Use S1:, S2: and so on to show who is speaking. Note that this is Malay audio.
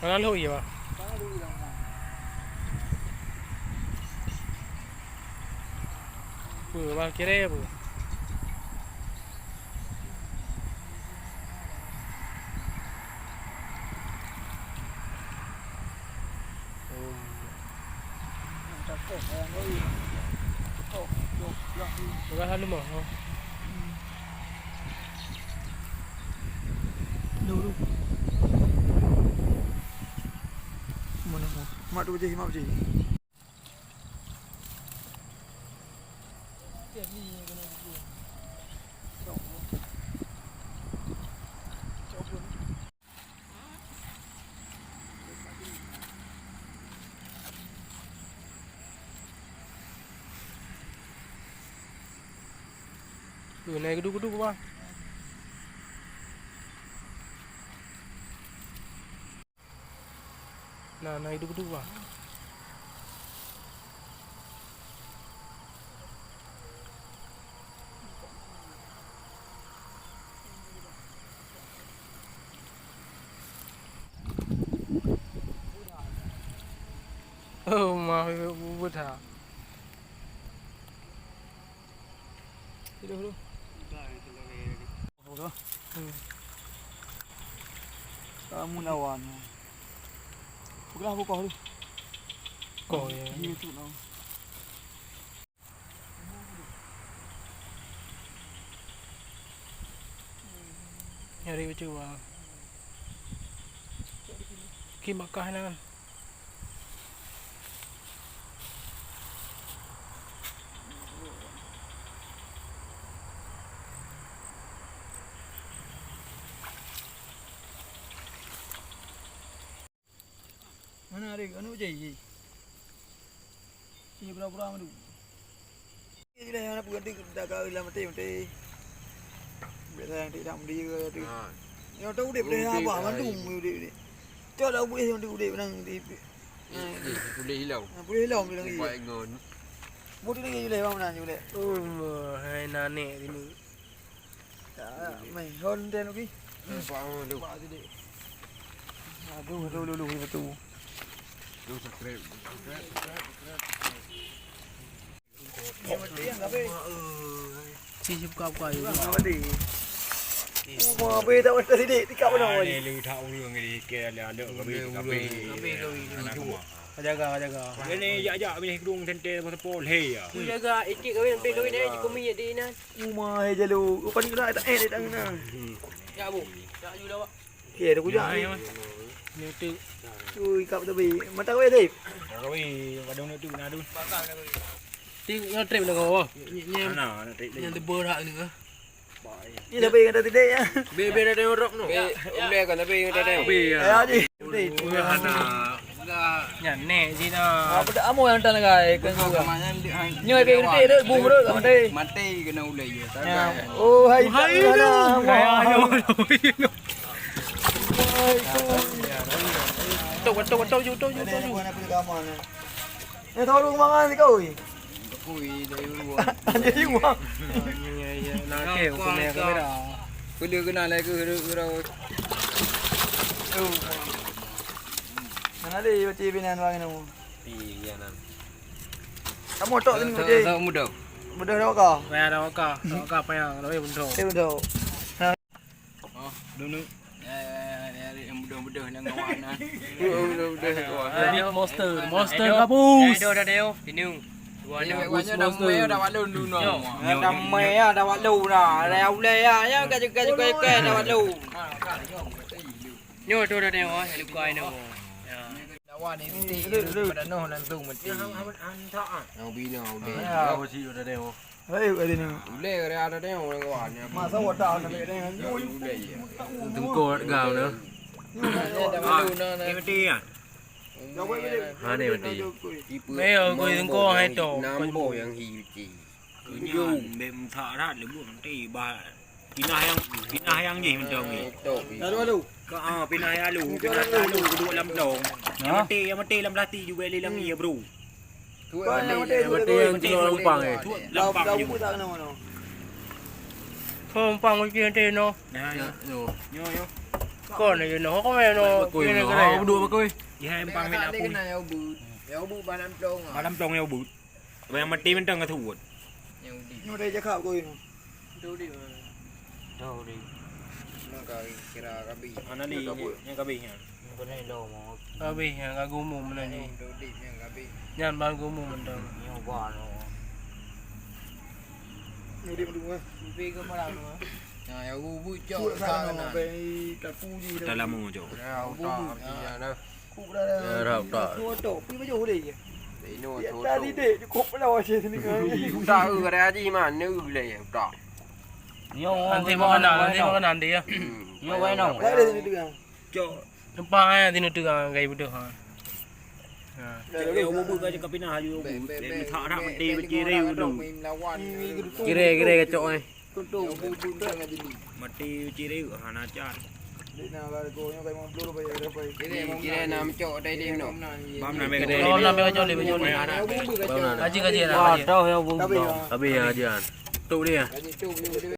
S1: Mana lu iya pak? Bu, bang kira ya bu. Bukan halu mah.
S2: Dulu. Mana mau? Mak tu je, mak je.
S1: Bu, naik gedung-gedung bang. Nah, naik gedung-gedung bang. Oh, mah buat ha. Dulu.
S2: Kamu lawan. Bukan aku kau tu.
S1: Kau ya.
S2: Ini tu nak.
S1: Nyari baju bang. Ki Makkah kan.
S2: Mana ada anu je. Ini berapa mana? Ini dah yang nak ganti dah kau ilah mati. Biasa yang tidak mudi ke tu. Yang tahu dia boleh apa mantu dia. Cak dah boleh yang dia menang di.
S3: Boleh hilau.
S2: Boleh hilau bilang ni.
S3: Buat ngon.
S2: Budi lagi boleh bang menang boleh.
S1: Oh, hai nane ini.
S2: Tak, mai hon dia lagi.
S3: Buat lu.
S2: Aduh betul.
S3: Lu subscribe.
S2: Mati yang apa?
S1: Si buka itu.
S2: Apa di? Mau apa tak ada sidik tikap mana
S3: Ni lu tahu lu ngadi ke ada kabe.
S1: Jaga.
S3: Ini ya ni gedung tente pasal hey ya.
S1: Jaga ikik kawin sampai kawin ni komi ya di nan.
S2: Rumah je lu. Kau ni dah tak nak.
S1: Ya bu. Ya juga pak.
S2: Okey, dah kujak ni.
S1: Ni tu.
S2: Ui, kap tepi. Mata kau tip.
S3: Kabe kadang nak tu nak tu.
S1: Ti yang trip nak kau.
S3: Mana nak trip
S1: Yang berak ni ke?
S2: Ni tepi kata tidak ya.
S1: Be dah orang no.
S3: Umle kan tapi kita tahu.
S2: Ya ji.
S1: Nhà nè gì đó.
S2: Apa dah amo yang tan gai kan juga. Nyoi pe gede tu bung ro ka mate.
S3: Mati kena ulai je.
S2: Oh hai sana.
S1: Tau.
S2: Ni tahu rumah kan kau ni.
S3: Kui dari luar.
S2: Jadi uang.
S1: Ya, nak kêu con mẹ cái đó.
S3: Cứ đưa cái này lại cứ đâu.
S2: Mana ada baca binan wang ni.
S3: Iya nan.
S2: Kamu tok ni baca.
S3: Tahu mudah.
S2: Mudah dah kau.
S1: Về đâu có apa yang nói bình thường.
S2: Dia mudah.
S3: Oh, dulu. Mudah-mudah yang ngawan nah. Mudah.
S1: Monster kabus.
S4: Đeo thì nương.
S3: Banyak dah meh dah walu dulu no.
S4: Dah meh dah walu dah. Leo le ya cái dah walu. Nyo tu dah đeo ah, lu kai no.
S3: Lawan ni mesti pada noh langsung mesti. Yang bina udah.
S2: Ya,
S3: Apa sih udah deo.
S2: Hei, ada ni.
S3: Ule ke ada deo ngawan ni.
S2: Masa wadah nak ni.
S3: Ule ya.
S1: Tunggu gạo nữa.
S3: Dah walu no. Ni mesti ah.
S1: Hai này mesti. Mấy ở coi tunggu hai tổ.
S3: Nam bộ yang hi chi.
S5: Cứ mềm thợ ra để buồn thì bà pina yang gì mình trồng gì có pina alu dua lam dong mati lam lati juga le lam iya bro
S2: Mati
S1: yang keluar Lampang eh.
S5: lampang
S2: Dah
S5: juga
S2: tak nama no.
S1: Lampang macam ni no.
S5: nah yo
S1: con này nó có mày nó
S5: Cùi
S1: cái này cái
S5: nó
S1: này
S5: đùa mà coi. Gì hai em băng mệt là
S3: cái
S5: cùi.
S3: này eo bự ba năm trông à.
S5: Ba năm trông eo bự. Vậy mà tí bên trong là thủ.
S2: nhưng mà đây chắc khảo coi
S1: đâu đi
S3: nó cái bị
S5: Nó đi nhưng có bị hả?
S4: cái này đâu mà
S1: à bị hàng cái gốm mồm này đi
S3: đồ đi nhưng cái bị
S1: nhàn ban gốm mồm mình đâu
S4: nhiều quá nó
S2: nhiều đi mà đúng không
S1: vì cái mà làm nữa
S3: eo bự cho
S2: chua
S3: sao
S2: sao
S3: cái
S2: nó
S3: này
S2: về cả phu gì đâu
S5: Ta làm một chỗ.
S3: eo to đâu
S2: cụ đây thua tổ quý mấy chỗ để gì
S3: để nó
S2: hiện
S3: thua
S2: ra đi để cục bắt đầu chơi thế này
S3: chúng ta ra gì mà nữ lệ trọ
S4: nhiều
S1: ăn thì mà ăn ăn đi à
S4: nhiều cái nào
S2: đấy đây thì được
S5: Chỗ
S1: nó ba thì nó được ngày bữa được hả
S5: eo bự cái cái nào eo bự để thọ ra mà đi bên kia đây đủ.
S1: cái đây cái chỗ này
S2: con tổ
S5: Mà đi chia đây ở Hà Cha.
S2: để nào là cô nhau cái mong lúa bây giờ phải
S3: cái này nằm chỗ đây đi nó
S5: Bám này
S1: cái đây nó bây giờ đi cái gì
S4: đâu heo bự
S1: bây giờ tụ đi à
S3: cái gì